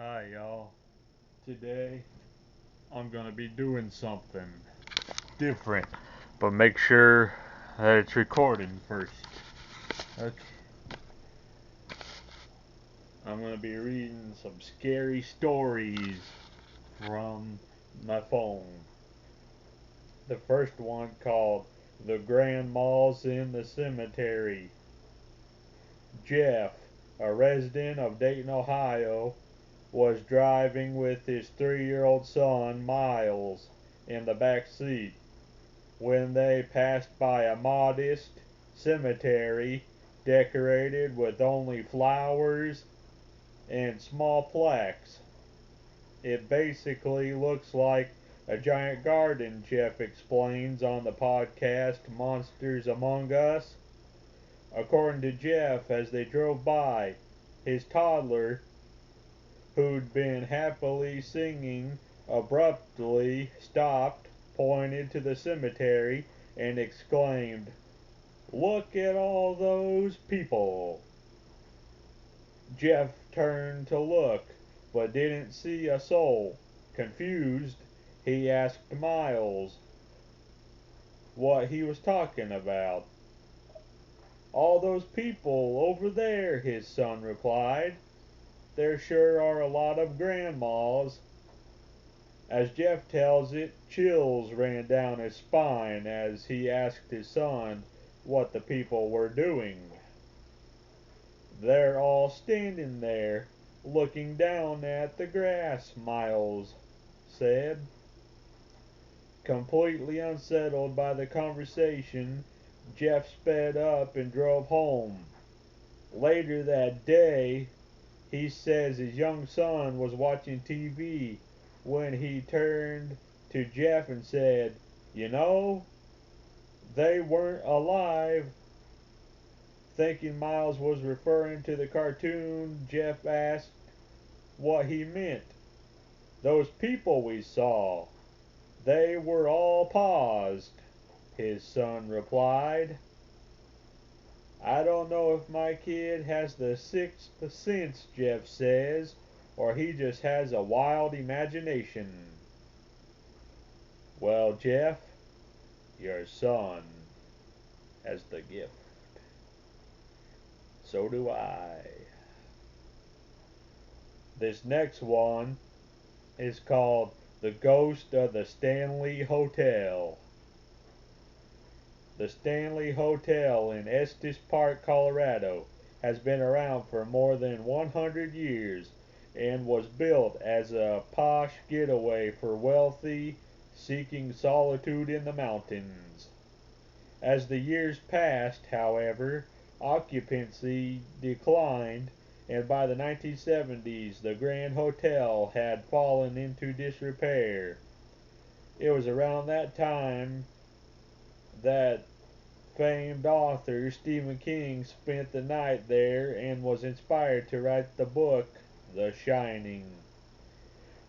Hi, y'all. Today I'm gonna be doing something different, but make sure that it's recording first. Okay. I'm gonna be reading some scary stories from my phone. The first one called The Grandmas in the Cemetery. Jeff, a resident of Dayton, Ohio, was driving with his 3-year-old son, Miles, in the back seat when they passed by a modest cemetery decorated with only flowers and small plaques. It basically looks like a giant garden, Jeff explains on the podcast Monsters Among Us. According to Jeff, as they drove by, his toddler, who'd been happily singing, abruptly stopped, pointed to the cemetery, and exclaimed, "Look at all those people." Jeff turned to look, but didn't see a soul. Confused, he asked Miles what he was talking about. "All those people over there," his son replied. "There sure are a lot of grandmas." As Jeff tells it, chills ran down his spine as he asked his son what the people were doing. "They're all standing there, looking down at the grass," Miles said. Completely unsettled by the conversation, Jeff sped up and drove home. Later that day, he says his young son was watching TV when he turned to Jeff and said, "You know, they weren't alive." Thinking Miles was referring to the cartoon, Jeff asked what he meant. "Those people we saw, they were all paused," his son replied. "I don't know if my kid has the sixth sense," Jeff says, "or he just has a wild imagination." Well, Jeff, your son has the gift. So do I. This next one is called The Ghost of the Stanley Hotel. The Stanley Hotel in Estes Park, Colorado, has been around for more than 100 years and was built as a posh getaway for wealthy seeking solitude in the mountains. As the years passed, however, occupancy declined, and by the 1970s the Grand Hotel had fallen into disrepair. It was around that time that famed author Stephen King spent the night there and was inspired to write the book The Shining.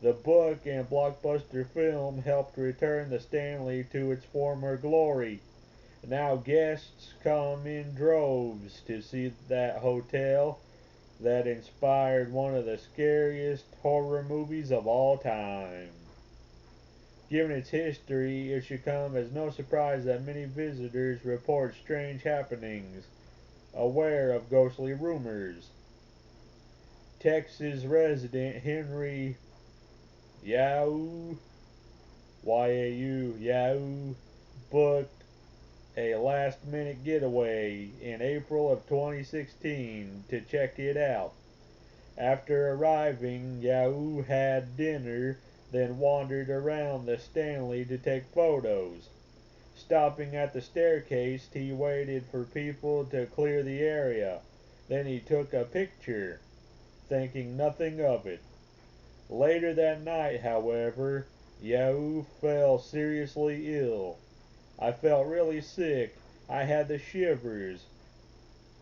The book and blockbuster film helped return the Stanley to its former glory. Now guests come in droves to see that hotel that inspired one of the scariest horror movies of all time. Given its history, it should come as no surprise that many visitors report strange happenings, aware of ghostly rumors. Texas resident Henry Yau, Y-A-U, Yau, booked a last-minute getaway in April of 2016 to check it out. After arriving, Yau had dinner, then wandered around the Stanley to take photos. Stopping at the staircase, he waited for people to clear the area. Then he took a picture, thinking nothing of it. Later that night, however, Yau fell seriously ill. "I felt really sick. I had the shivers.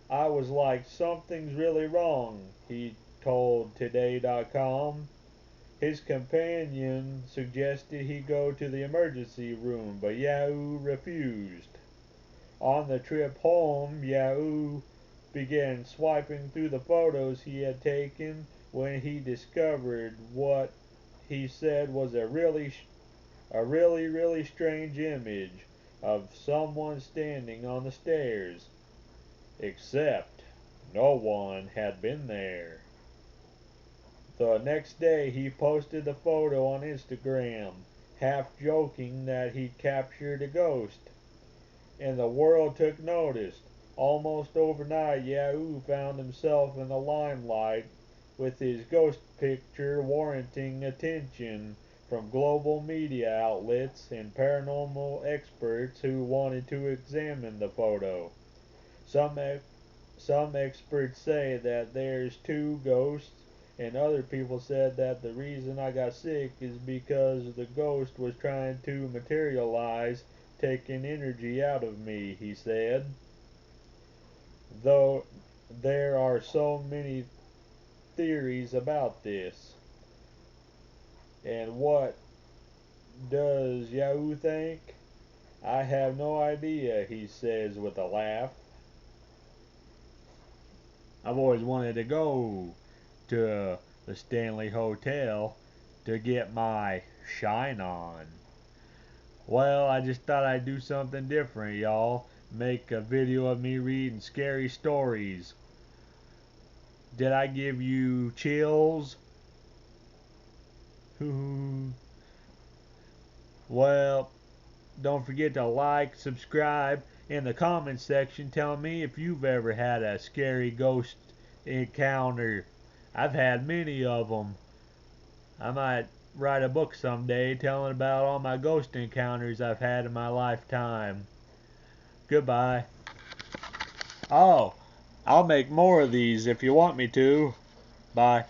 I was like, something's really wrong," he told Today.com. His companion suggested he go to the emergency room, but Yahoo refused. On the trip home, Yahoo began swiping through the photos he had taken when he discovered what he said was a really strange image of someone standing on the stairs, except no one had been there. The next day he posted the photo on Instagram, half joking that he'd captured a ghost, and the world took notice. Almost overnight, Yahoo found himself in the limelight with his ghost picture warranting attention from global media outlets and paranormal experts who wanted to examine the photo. Some some experts say that there's two ghosts, and other people said that the reason I got sick is because the ghost was trying to materialize, taking energy out of me, he said. Though there are so many theories about this. And what does Yahoo think? I have no idea, he says with a laugh. I've always wanted to go to the Stanley Hotel to get my shine on. Well, I just thought I'd do something different, y'all. Make a video of me reading scary stories. Did I give you chills? Well, don't forget to like, subscribe, in the comments section. Tell me if you've ever had a scary ghost encounter. I've had many of them. I might write a book someday telling about all my ghost encounters I've had in my lifetime. Goodbye. Oh, I'll make more of these if you want me to. Bye.